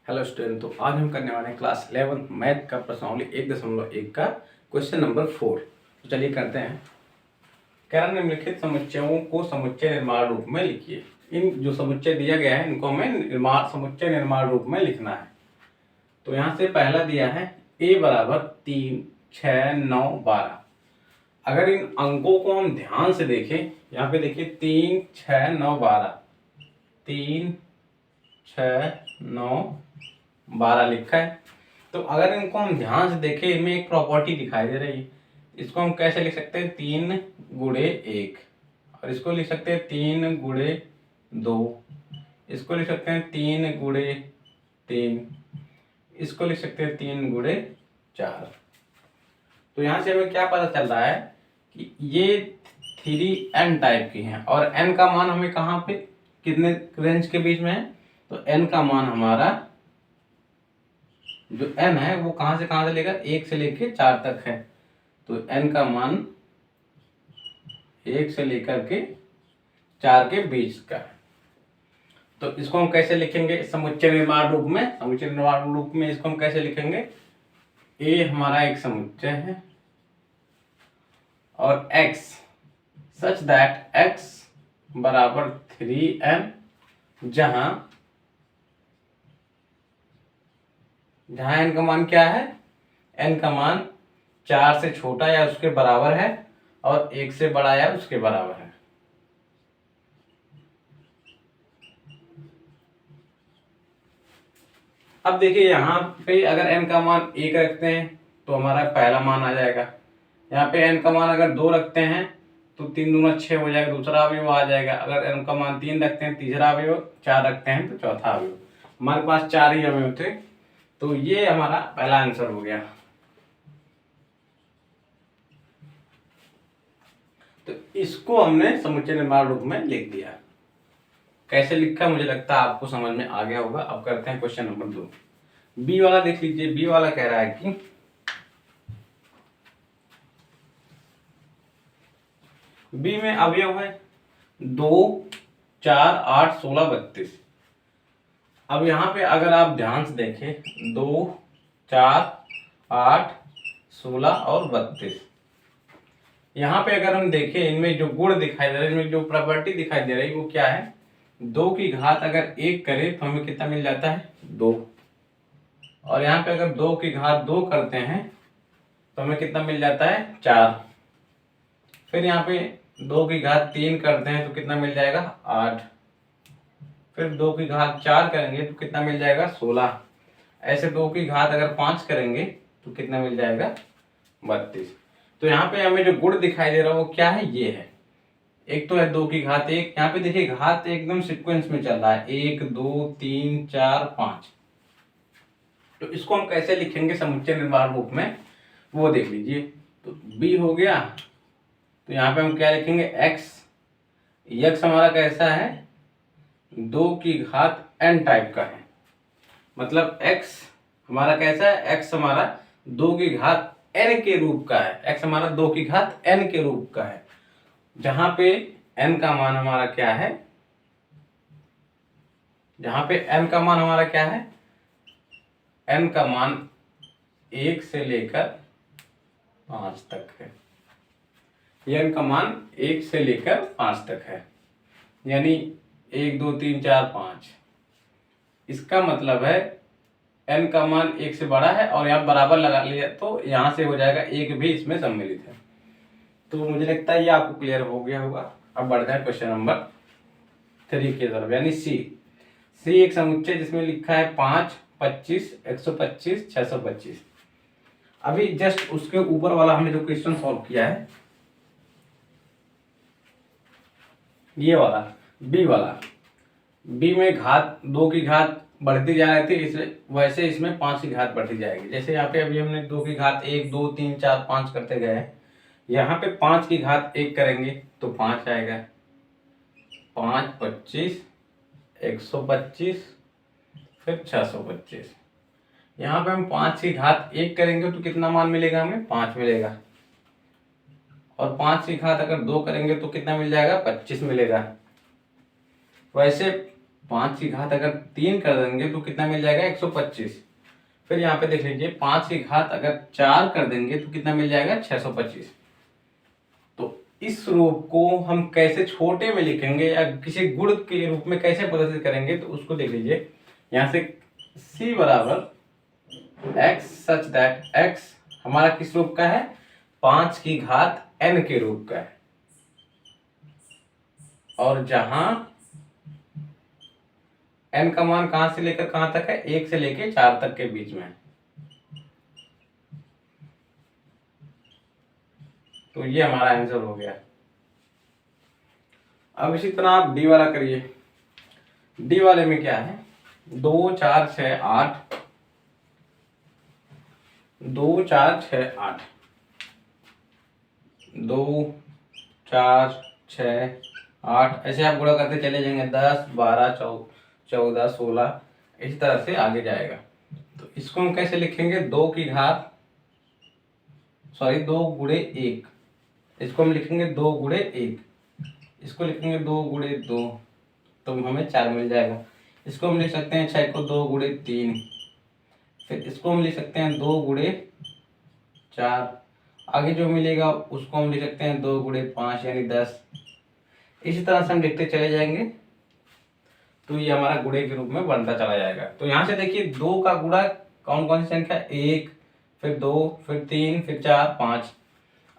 Hello student, तो आज हम करने वाले हैं क्लास 11 मैथ का प्रश्नावली 1.1 का क्वेश्चन नंबर 4। तो चलिए करते हैं। कह रहा निम्नलिखित समुच्चयों को समुच्चय निर्माण रूप में लिखिए। इन जो समुच्चय दिया गया है इनको हमें समुच्चय निर्माण रूप में लिखना है। तो यहाँ से पहला दिया है a बराबर 3, 6, 9, 12। अगर इन अंकों को हम ध्यान से देखें, यहाँ पे देखिए 3, 6, 9, 12, 3, 6, 9, 12 लिखा है। तो अगर इनको हम ध्यान से देखें, इनमें एक प्रॉपर्टी दिखाई दे रही है। इसको हम कैसे लिख सकते हैं? 3 गुणे 1, और इसको लिख सकते हैं 3 गुणे 2, इसको लिख सकते हैं 3 गुणे 3, इसको लिख सकते हैं 3 गुणे 4। तो यहाँ से हमें क्या पता चल रहा है कि ये 3n टाइप की हैं, और n का मान हमें कहाँ पे कितने रेंज के बीच में है? तो n का मान हमारा जो n है वो कहां से लेकर 1 से लेकर 4 तक है। तो n का मान 1 से लेकर के 4 के बीच का है। तो इसको हम कैसे लिखेंगे समुच्चय निर्माण रूप में? समुच्चय निर्माण रूप में इसको हम कैसे लिखेंगे? a हमारा एक समुच्चय है और x सच दैट x बराबर 3n, जहां n का मान क्या है? n का मान 4 से छोटा या उसके बराबर है और 1 से बड़ा या उसके बराबर है। अब देखिए यहाँ पे अगर n का मान 1 रखते हैं तो हमारा पहला मान आ जाएगा। यहाँ पे n का मान अगर 2 रखते हैं तो 3 दूना 6 हो जाएगा, दूसरा अवयव आ जाएगा। अगर n का मान 3 रखते हैं तीसरा अवयव, 4 रखते हैं तो चौथा अवयव। हमारे पास 4 ही अवयव थे, तो ये हमारा पहला आंसर हो गया। तो इसको हमने समुच्चय निर्माण रूप में लिख दिया। कैसे लिखा मुझे लगता है आपको समझ में आ गया होगा। अब करते हैं क्वेश्चन नंबर 2। बी वाला देख लीजिए। बी वाला कह रहा है कि बी में अवयव है 2, 4, 8, 16, 32। अब यहाँ पे अगर आप ध्यान से देखें 2, 4, 8, 16 और 32, यहाँ पे अगर हम देखें इनमें जो गुण दिखाई दे रहा है, इनमें जो प्रॉपर्टी दिखाई दे रही है वो क्या है? 2 की घात अगर 1 करें तो हमें कितना मिल जाता है? 2। और यहाँ पे अगर 2 की घात 2 करते हैं तो हमें कितना मिल जाता है? 4। फिर यहाँ पे 2 की घात 3 करते हैं तो कितना मिल जाएगा? 8। फिर 2 की घात 4 करेंगे तो कितना मिल जाएगा? 16। ऐसे 2 की घात अगर 5 करेंगे तो कितना मिल जाएगा? 32। तो यहाँ पे हमें जो गुण दिखाई दे रहा है वो क्या है? ये है। एक तो है 2 की घात 1, यहाँ पे देखिए घात एकदम सीक्वेंस में चल रहा है, 1, 2, 3, 4, 5। तो इसको हम कैसे लिखेंगे समुच्चय निर्माण रूप में वो देख लीजिए। तो b हो गया, तो यहाँ पे हम क्या लिखेंगे? x हमारा कैसा है? 2 की घात n टाइप का है। मतलब x हमारा कैसा है? x हमारा 2 की घात n के रूप का है। x हमारा 2 की घात n के रूप का है, जहां पे n का मान हमारा क्या है? जहां पे n का मान हमारा क्या है? n का मान 1 से लेकर 5 तक है। n का मान 1 से लेकर 5 तक है, यानी 1, 2, 3, 4, 5। इसका मतलब है n का मान 1 से बड़ा है, और यहाँ बराबर लगा लिया तो यहाँ से हो जाएगा 1 भी इसमें सम्मिलित है। तो मुझे लगता है ये आपको क्लियर हो गया होगा। अब बढ़ते हैं क्वेश्चन नंबर 3 की तरफ, यानी सी एक समुच्चय जिसमें लिखा है 5, 25, 125, 625। अभी जस्ट उसके ऊपर वाला हमने जो क्वेश्चन सॉल्व किया है ये वाला बी वाला, बी में घात 2 की घात बढ़ती जा रही थी, वैसे इसमें 5 की घात बढ़ती जाएगी। जैसे यहाँ पे अभी हमने 2 की घात 1, 2, 3, 4, 5 करते गए, यहाँ पे 5 की घात 1 करेंगे तो 5 आएगा। 5, 25, 125, फिर 625। यहाँ पे हम 5 की घात 1 करेंगे तो कितना मान मिलेगा हमें? 5 मिलेगा। और 5 की घात अगर 2 करेंगे तो कितना मिल जाएगा? 25 मिलेगा। वैसे 5 की घात अगर 3 कर देंगे तो कितना मिल जाएगा 125। फिर यहाँ पे देख लीजिए 5 की घात अगर 4 कर देंगे तो कितना मिल जाएगा 625। तो इस रूप को हम कैसे छोटे में लिखेंगे या किसी गुण के रूप में कैसे प्रदर्शित करेंगे तो उसको देख लीजिए। यहाँ से c बराबर x सच दैट x हमारा किस रूप का है 5 की घात n के रूप का है, और जहां n का मान कहां से लेकर कहां तक है 1 से लेकर 4 तक के बीच में है। तो ये हमारा आंसर हो गया। अब इसी तरह आप डी वाला करिए। डी वाले में क्या है 2 4 6 8, 2 4 6 8, 2 4 6 8, ऐसे आप गुणा करते चले जाएंगे 10 12 14 16, इसी तरह से आगे जाएगा। तो इसको हम कैसे लिखेंगे 2 की घात 2 गुणे 1, इसको हम लिखेंगे 2 गुणे 1, इसको लिखेंगे 2 गुणे 2 तो हमें 4 मिल जाएगा। इसको हम लिख सकते हैं 6 को 2 गुणे 3, फिर इसको हम लिख सकते हैं 2 गुणे 4, आगे जो मिलेगा उसको हम लिख सकते हैं 2 गुणे 5 यानी 10। इसी तरह से हम लिखते चले जाएंगे तो ये हमारा गुणे के रूप में बनता चला जाएगा। तो यहाँ से देखिए 2 का गुणा कौन कौन सी संख्या 1, फिर 2, फिर 3, फिर 4 5।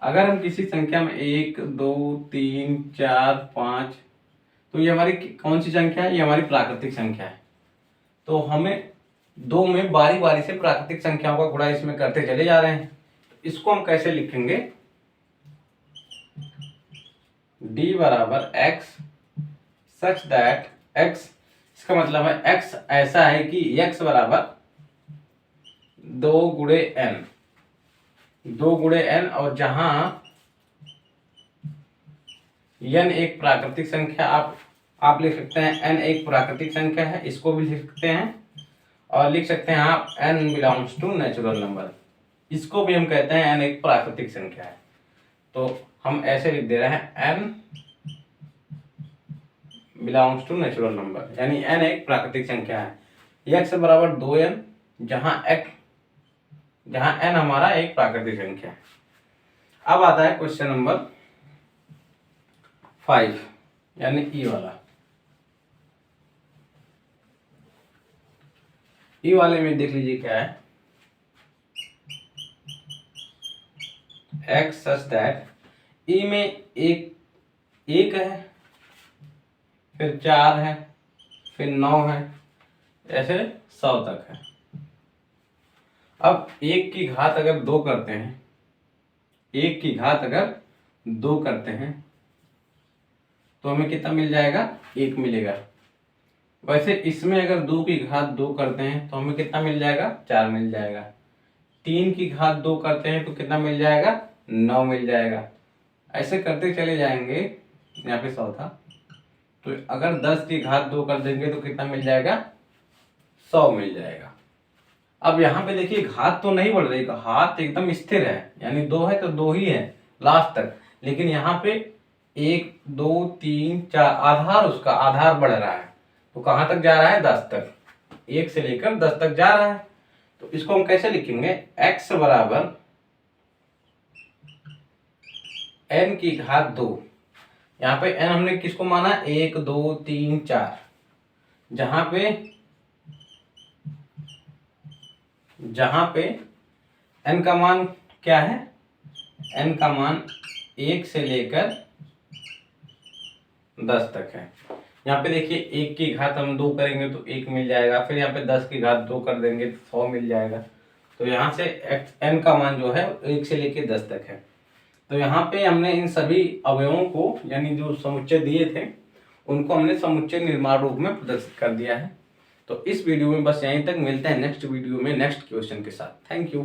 अगर हम किसी संख्या में 1 2 3 4 5, तो ये हमारी कौन सी संख्या है, ये हमारी प्राकृतिक संख्या है। तो हमें 2 में बारी बारी से प्राकृतिक संख्याओं का गुणा इसमें करते चले जा रहे हैं। इसको हम कैसे लिखेंगे d बराबर x सच दैट x, इसका मतलब है x ऐसा है कि x बराबर 2 गुणे n, 2 गुणे n, और जहां n एक प्राकृतिक संख्या आप लिख सकते हैं n एक प्राकृतिक संख्या है, इसको भी लिख सकते हैं, और लिख सकते हैं आप n belongs to natural number, इसको भी हम कहते हैं n एक प्राकृतिक संख्या है। तो हम ऐसे लिख दे रहे हैं n belongs to natural number, यानी n एक प्राकृतिक संख्या है। x बराबर 2n, जहां n हमारा एक प्राकृतिक संख्या है। अब आता है क्वेश्चन नंबर 5 यानी ई वाला। ई वाले में देख लीजिए क्या है x सच दैट ई में एक है, फिर 4 है, फिर 9 है, ऐसे 100 तक है। अब 1 की घात अगर 2 करते हैं, 1 की घात अगर 2 करते हैं तो हमें कितना मिल जाएगा 1 मिलेगा। वैसे इसमें अगर 2 की घात 2 करते हैं तो हमें कितना मिल जाएगा 4 मिल जाएगा। 3 की घात 2 करते हैं तो कितना मिल जाएगा 9 मिल जाएगा। ऐसे करते चले जाएंगे, यहाँ पे 100 था, तो अगर 10 की घात 2 कर देंगे तो कितना मिल जाएगा 100 मिल जाएगा। अब यहाँ पे देखिए घात तो नहीं बढ़ रही, हाथ एकदम स्थिर है, यानी 2 है तो 2 ही है लास्ट तक, लेकिन यहाँ पे 1 2 3 4 आधार, उसका आधार बढ़ रहा है। तो कहाँ तक जा रहा है 10 तक, 1 से लेकर 10 तक जा रहा है। तो इसको हम कैसे लिखेंगे x बराबर n की घात 2। यहाँ पे n हमने किसको माना 1 2 3 4, जहां पे n का मान क्या है, n का मान 1 से लेकर 10 तक है। यहाँ पे देखिए 1 की घात हम 2 करेंगे तो 1 मिल जाएगा, फिर यहाँ पे 10 की घात 2 कर देंगे तो 100 मिल जाएगा। तो यहाँ से n का मान जो है 1 से लेकर 10 तक है। तो यहाँ पे हमने इन सभी अवयवों को, यानी जो समुच्चय दिए थे उनको हमने समुच्चय निर्माण रूप में प्रदर्शित कर दिया है। तो इस वीडियो में बस यहीं तक, मिलते हैं नेक्स्ट वीडियो में नेक्स्ट क्वेश्चन के साथ। Thank you.